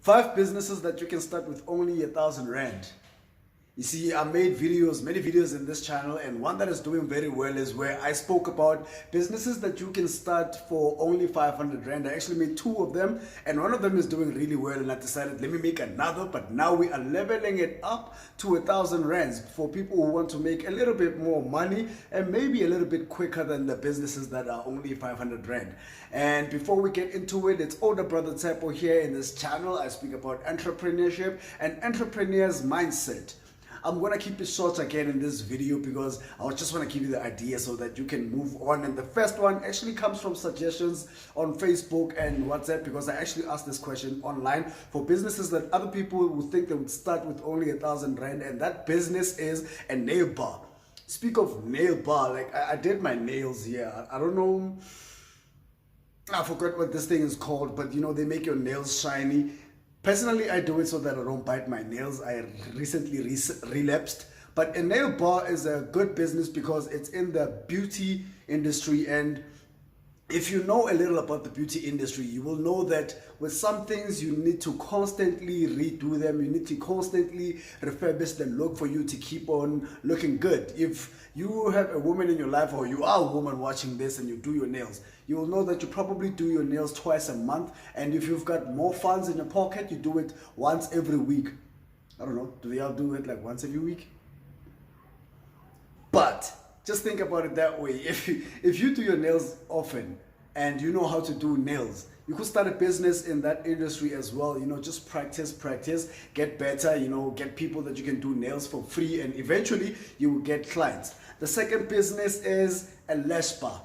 5 businesses that you can start with only 1,000 rand. You see, I made videos, many videos in this channel, and one that is doing very well is where I spoke about businesses that you can start for only 500 rand. I actually made 2 of them, and one of them is doing really well, and I decided let me make another, but now we are leveling it up to 1,000 rands for people who want to make a little bit more money and maybe a little bit quicker than the businesses that are only 500 rand. And before we get into it, it's older brother Tsepo here in this channel. I speak about entrepreneurship and entrepreneurs mindset. I'm going to keep it short again in this video because I just want to give you the idea so that you can move on. And the first one actually comes from suggestions on Facebook and WhatsApp, because I actually asked this question online for businesses that other people would think they would start with only 1,000 rand, and that business is a nail bar. Speak of nail bar, like I did my nails here. I don't know, I forgot what this thing is called, but you know, they make your nails shiny. Personally, I do it so that I don't bite my nails. I recently relapsed. But a nail bar is a good business because it's in the beauty industry, and if you know a little about the beauty industry, you will know that with some things you need to constantly redo them. You need to constantly refurbish the look for you to keep on looking good. If you have a woman in your life, or you are a woman watching this and you do your nails, you will know that you probably do your nails twice a month. And if you've got more funds in your pocket, you do it once every week. I don't know, do they all do it like once every week? But just think about it that way. If you do your nails often and you know how to do nails, you could start a business in that industry as well. You know, just practice, get better, you know, get people that you can do nails for free, and eventually you will get clients. The second business is a lash bar.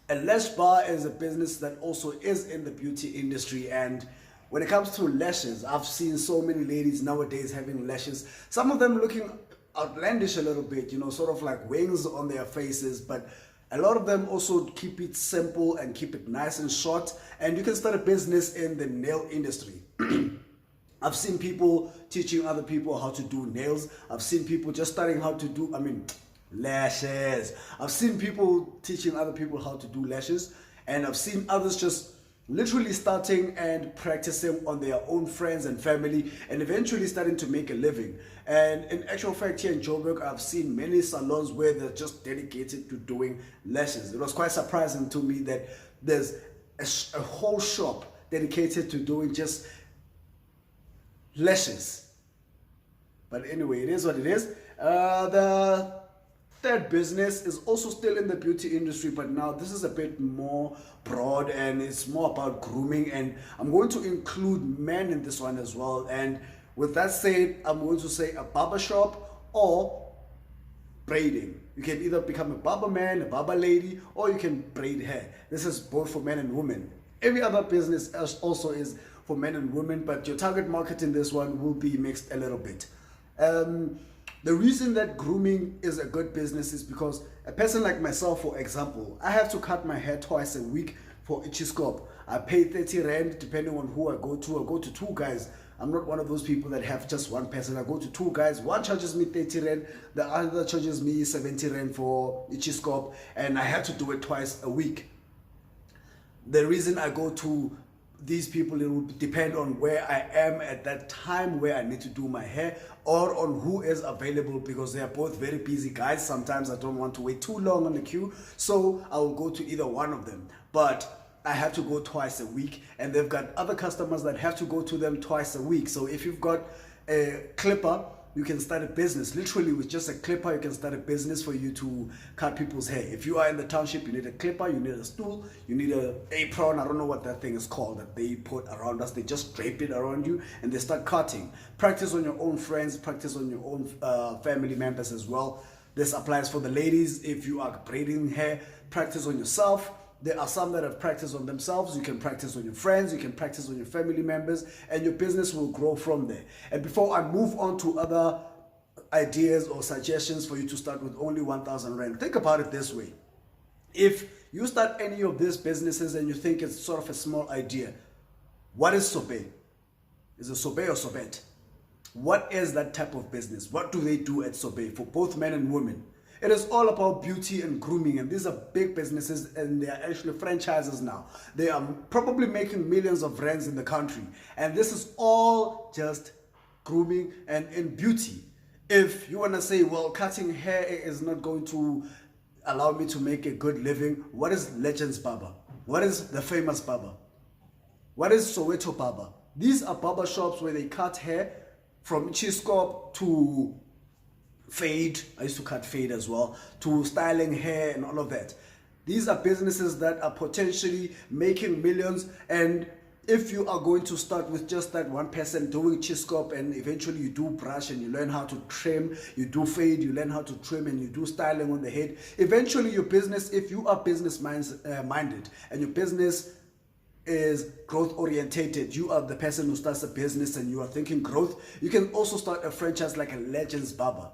A lash bar is a business that also is in the beauty industry, and when it comes to lashes, I've seen so many ladies nowadays having lashes, some of them looking outlandish a little bit, you know, sort of like wings on their faces, but a lot of them also keep it simple and keep it nice and short. And you can start a business in the nail industry. I've seen people teaching other people how to do nails. I've seen people just starting how to do, lashes. I've seen people teaching other people how to do lashes, and I've seen others just literally starting and practicing on their own friends and family, and eventually starting to make a living. And in actual fact, here in Joburg, I've seen many salons where they're just dedicated to doing lashes. It was quite surprising to me that there's a whole shop dedicated to doing just lashes. But anyway, it is what it is. The third business is also still in the beauty industry, but now this is a bit more broad and it's more about grooming, and I'm going to include men in this one as well. And with that said, I'm going to say a barber shop or braiding. You can either become a barber man, a barber lady, or you can braid hair. This is both for men and women. Every other business also is for men and women, but your target market in this one will be mixed a little bit. The reason that grooming is a good business is because a person like myself, for example, I have to cut my hair twice a week for each scope. I pay 30 rand depending on who I go to. I go to 2 guys. I'm not one of those people that have just one person. I go to 2 guys. One charges me 30 rand, the other charges me 70 rand for each scope, and I have to do it twice a week. The reason I go to these people, it will depend on where I am at that time, where I need to do my hair, or on who is available, because they are both very busy guys. Sometimes I don't want to wait too long on the queue, so I will go to either one of them. But I have to go twice a week, and they've got other customers that have to go to them twice a week. So if you've got a clipper, you can start a business. Literally with just a clipper, you can start a business for you to cut people's hair. If you are in the township, you need a clipper, you need a stool, you need an apron. I don't know what that thing is called that they put around us. They just drape it around you and they start cutting. Practice on your own friends, practice on your own family members as well. This applies for the ladies. If you are braiding hair, practice on yourself. There are some that have practiced on themselves. You can practice on your friends, you can practice on your family members, and your business will grow from there. And before I move on to other ideas or suggestions for you to start with only 1,000 rand, think about it this way. If you start any of these businesses and you think it's sort of a small idea, what is sobe? Is it sobe or sobet? What is that type of business? What do they do at sobe for both men and women? It is all about beauty and grooming, and these are big businesses, and they are actually franchises now. They are probably making millions of rands in the country, and this is all just grooming and in beauty. If you want to say, well, cutting hair is not going to allow me to make a good living, what is Legends Barber? What is the famous barber? What is Soweto Barber? These are barber shops where they cut hair from chisco to fade. I used to cut fade as well, to styling hair and all of that. These are businesses that are potentially making millions, and if you are going to start with just that one person doing chiscop, and eventually you do brush and you learn how to trim, you do fade, you learn how to trim, and you do styling on the head, eventually your business, if you are business minded and your business is growth orientated, you are the person who starts a business and you are thinking growth, you can also start a franchise like a Legends Barber.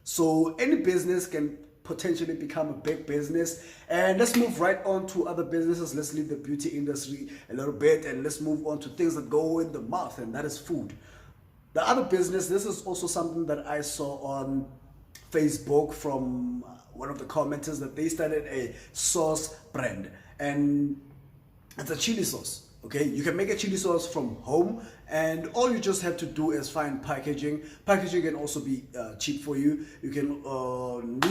So any business can potentially become a big business. And let's move right on to other businesses. Let's leave the beauty industry a little bit and let's move on to things that go in the mouth, and that is food. The other business, this is also something that I saw on Facebook from one of the commenters, that they started a sauce brand, and it's a chili sauce. Okay, you can make a chili sauce from home, and all you just have to do is find packaging. Packaging can also be cheap for you. You can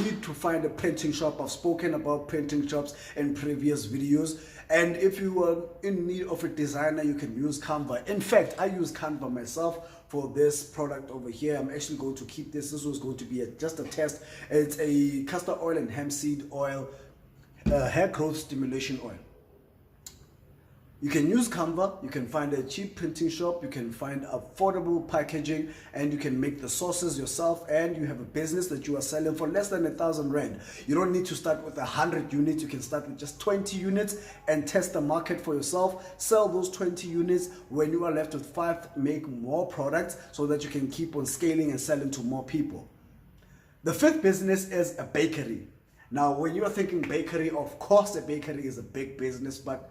need to find a printing shop. I've spoken about printing shops in previous videos. And if you are in need of a designer, you can use Canva. In fact, I use Canva myself for this product over here. I'm actually going to keep this. This was going to be just a test. It's a castor oil and hemp seed oil, hair growth stimulation oil. You can use Canva, you can find a cheap printing shop, you can find affordable packaging, and you can make the sauces yourself, and you have a business that you are selling for less than 1,000 rand. You don't need to start with 100 units, you can start with just 20 units and test the market for yourself. Sell those 20 units. When you are left with 5, make more products so that you can keep on scaling and selling to more people. The 5th business is a bakery. Now, when you are thinking bakery, of course a bakery is a big business, but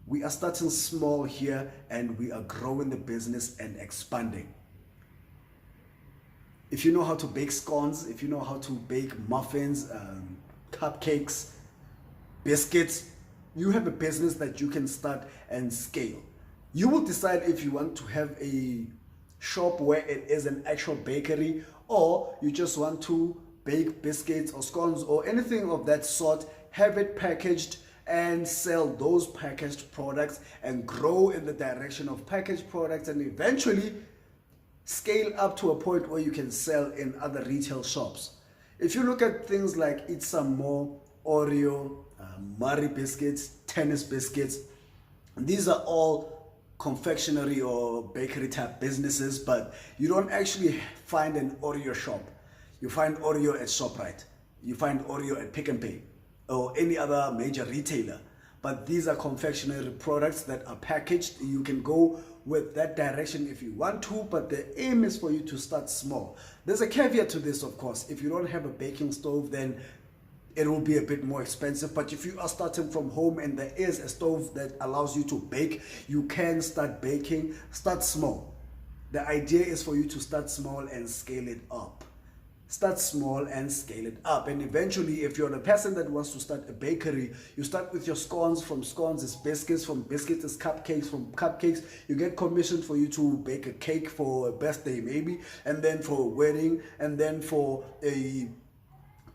we are starting small here and we are growing the business and expanding. If you know how to bake scones, if you know how to bake muffins, cupcakes, biscuits, you have a business that you can start and scale. You will decide if you want to have a shop where it is an actual bakery, or you just want to bake biscuits or scones or anything of that sort, have it packaged and sell those packaged products and grow in the direction of packaged products, and eventually scale up to a point where you can sell in other retail shops. If you look at things like Eat Some More, Oreo, Murray biscuits, Tennis biscuits, these are all confectionery or bakery type businesses, but you don't actually find an Oreo shop. You find Oreo at ShopRite, you find Oreo at Pick n Pay, or any other major retailer. But these are confectionery products that are packaged. You can go with that direction if you want to, but the aim is for you to start small. There's a caveat to this, of course. If you don't have a baking stove, then it will be a bit more expensive. But if you are starting from home and there is a stove that allows you to bake, you can start baking. Start small. The idea is for you to start small and scale it up. Start small and scale it up, and eventually, if you're the person that wants to start a bakery, you start with your scones. From scones is biscuits, from biscuits is cupcakes, from cupcakes you get commissioned for you to bake a cake for a birthday maybe, and then for a wedding, and then for a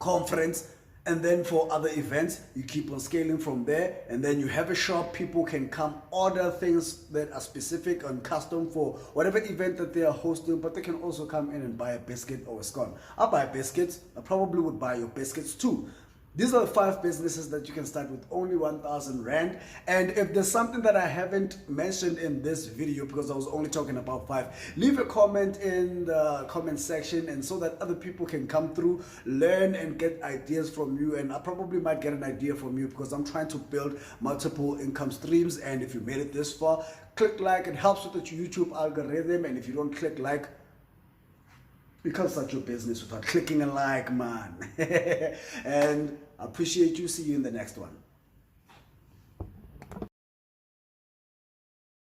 conference, and then for other events. You keep on scaling from there, and then you have a shop. People can come order things that are specific and custom for whatever event that they are hosting, but they can also come in and buy a biscuit or a scone. I buy biscuits. I probably would buy your biscuits too. These are the 5 businesses that you can start with only 1,000 rand. And if there's something that I haven't mentioned in this video, because I was only talking about 5, leave a comment in the comment section, and so that other people can come through, learn and get ideas from you. And I probably might get an idea from you, because I'm trying to build multiple income streams. And if you made it this far, click like. It helps with the YouTube algorithm. And if you don't click like, you can't start your business without clicking a like, man. And I appreciate you. See you in the next one.